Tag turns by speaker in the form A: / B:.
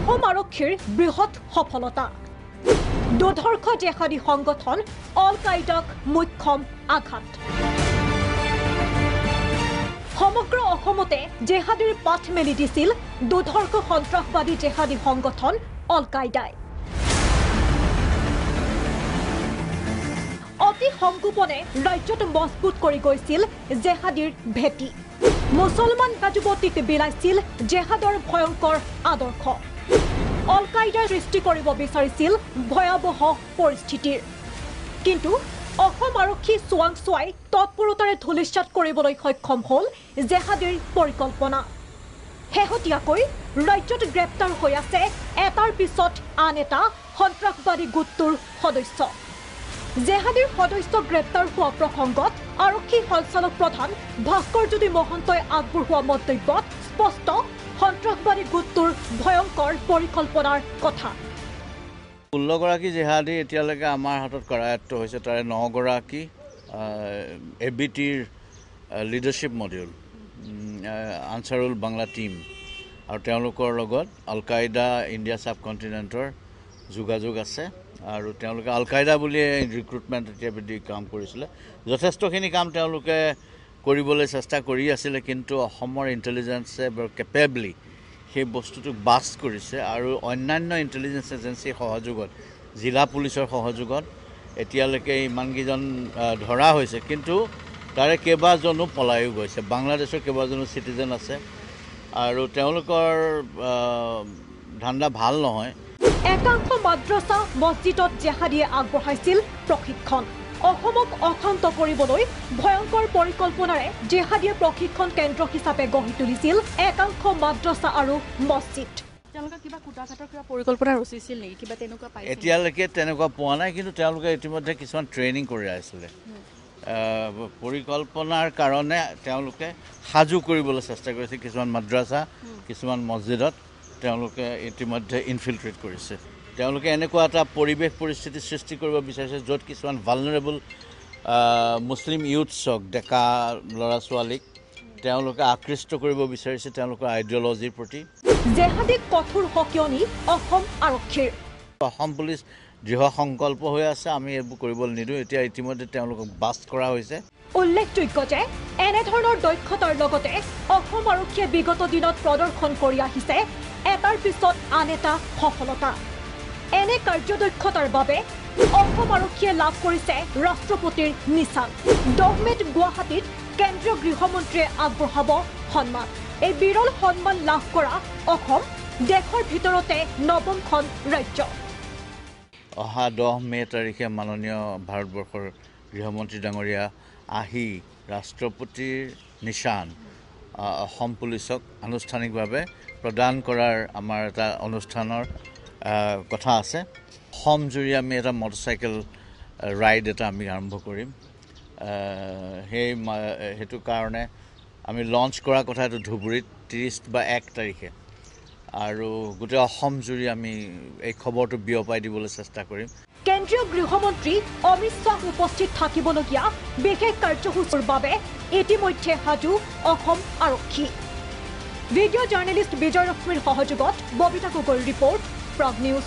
A: অসম আৰক্ষীৰ বৃহৎ সফলতা দুধৰ্ষ জেহাদী সংগঠন অল কায়দাক মুখ্যম আঘাত সমগ্ৰ অসমতে জেহাদীৰ পাঠ মেলি দিছিল দুধৰ্ষ সন্ত্ৰাসবাদী জেহাদী সংগঠন অল কায়দাই অতি সংগোপনে ৰাজ্যত মজবুত কৰি গৈছিল জেহাদীৰ ভেটি মুছলমান যুৱতীক বিলাইছিল জেহাদৰ ভয়ংকৰ আদৰ্শ অল কায়দাই সৃষ্টি কৰিব বিচাৰিছিল ভয়াবহ পৰিস্থিতিৰ কিন্তু অসম আৰক্ষী সোৱাংচুৱাই তৎপৰতাৰে ধুলিসাৎ কৰিবলৈ সক্ষম হ'ল জেহাদীৰ পৰিকল্পনা শেহতীয়াকৈ ৰাজ্যত গ্ৰেপ্তাৰ হৈ আছে এটাৰ পিছত আন এটা সন্ত্ৰাসবাদী গোটটোৰ সদস্য জেহাদীৰ সদস্য গ্ৰেপ্তাৰ হোৱা প্ৰসংগত আৰক্ষী সঞ্চালক প্ৰধান ভাস্কৰজ্যোতি মহন্তই আগবঢ়োৱা মন্তব্যত স্পষ্ট সন্ত্ৰাসবাদী গোটটোৰ ভয়ংকৰ পৰিকল্পনাৰ কথা
B: 16 গৰাকী জেহাদী এতিয়ালৈকে আমাৰ হাতত কৰায়ত্ব হৈছে তাৰে 9 গৰাকী এবিটিৰ লিডাৰশ্বিপ মডিউল আনসাৰুল বাংলা টিম আৰু তেওঁলোকৰ লগত আল কায়দা ইণ্ডিয়া সাব কণ্টিনেণ্টৰ যোগাযোগ আছে আৰু তেওঁলোকে আল কায়দা বুলি ৰিক্ৰুটমেণ্ট এতিয়াবধি কাম কৰিছিলে যথেষ্টখিনি কাম তেওঁলোকে কৰিবলৈ চেষ্টা কৰি আছিলে কিন্তু অসমৰ ইণ্টেলিজেন্সে বৰ কেপেবলি সেই বস্তুটোক বাষ্ট কৰিছে আৰু অন্যান্য ইণ্টেলিজেন্স এজেন্সিৰ সহযোগত জিলা পুলিচৰ সহযোগত এতিয়ালৈকে ইমানকেইজন ধৰা হৈছে কিন্তু তাৰে কেইবাজনো পলায়ো গৈছে বাংলাদেশৰ কেইবাজনো চিটিজেন আছে আৰু তেওঁলোকৰ ধান্দা ভাল নহয়
A: একাংশ মাদ্ৰাসা মছজিদত জেহাদীয়ে আগবঢ়াইছিল প্ৰশিক্ষণ অসমক অশান্ত কৰিবলৈ ভয়ংকৰ পৰিকল্পনাৰে জেহাদীয়ে প্ৰশিক্ষণ কেন্দ্ৰ হিচাপে গঢ়ি তুলিছিল একাংশ মাদ্ৰাসা আৰু মছজিদ
B: এতিয়ালৈকে তেনেকুৱা পোৱা নাই কিন্তু তেওঁলোকে ইতিমধ্যে কিছুমান ট্ৰেইনিং কৰি আছিলে পৰিকল্পনাৰ কাৰণে তেওঁলোকে সাজু কৰিবলৈ চেষ্টা কৰিছে কিছুমান মাদ্ৰাসা কিছুমান মছজিদত তেওঁলোকে ইতিমধ্যে ইনফিল্ট্ৰেট কৰিছে তেওঁলোকে এনেকুৱা এটা পৰিৱেশ পৰিস্থিতি সৃষ্টি কৰিব বিচাৰিছে য'ত কিছুমান ভালনাৰেবল মুছলিম ইউথছক ডেকা ল'ৰা ছোৱালীক তেওঁলোকে আকৃষ্ট কৰিব বিচাৰিছে তেওঁলোকৰ আইডিঅলজিৰ প্ৰতি
A: জেহাদীক কঠোৰ সকিয়নি অসম আৰক্ষীৰ
B: অসম পুলিচ দৃঢ় সংকল্প হৈ আছে আমি এইবোৰ কৰিবলৈ নিদিওঁ এতিয়া ইতিমধ্যে তেওঁলোকক বাষ্ট কৰা হৈছে
A: উল্লেখযোগ্য যে এনেধৰণৰ দক্ষতাৰ লগতে অসম আৰক্ষীয়ে বিগত দিনত প্ৰদৰ্শন কৰি আহিছে এটাৰ পিছত আন এটা সফলতা এনে কাৰ্যদক্ষতাৰ বাবে অসম আৰক্ষীয়ে লাভ কৰিছে ৰাষ্ট্ৰপতিৰ নিচান 10 মেত গুৱাহাটীত কেন্দ্ৰীয় গৃহমন্ত্ৰীয়ে আগবঢ়াব সন্মান এই বিৰল সন্মান লাভ কৰা অসম দেশৰ ভিতৰতে নৱমখন ৰাজ্য
B: অহা 10 মে তাৰিখে মাননীয় ভাৰতবৰ্ষৰ গৃহমন্ত্ৰী ডাঙৰীয়া আহি ৰাষ্ট্ৰপতিৰ নিচান অসম পুলিচক আনুষ্ঠানিকভাৱে প্ৰদান কৰাৰ আমাৰ এটা অনুষ্ঠানৰ কথা আছে অসম জুৰি আমি এটা মটৰচাইকেল ৰাইড এটা আমি আৰম্ভ কৰিম সেইটো কাৰণে আমি লঞ্চ কৰা কথা এইটো ধুবুৰীত 30 বা 1 তাৰিখে আৰু গোটেই অসম জুৰি আমি এই খবৰটো বিয়পাই দিবলৈ চেষ্টা কৰিম
A: কেন্দ্ৰীয় গৃহমন্ত্ৰী অমিত শ্বাহ উপস্থিত থাকিবলগীয়া বিশেষ কাৰ্যসূচীৰ বাবে ইতিমধ্যে সাজু অসম আৰক্ষী ভিডিঅ' জাৰ্নেলিষ্ট বিজয় লক্ষ্মীৰ সহযোগত ববিতা গগৈৰ ৰিপৰ্ট প্ৰাগ নিউজ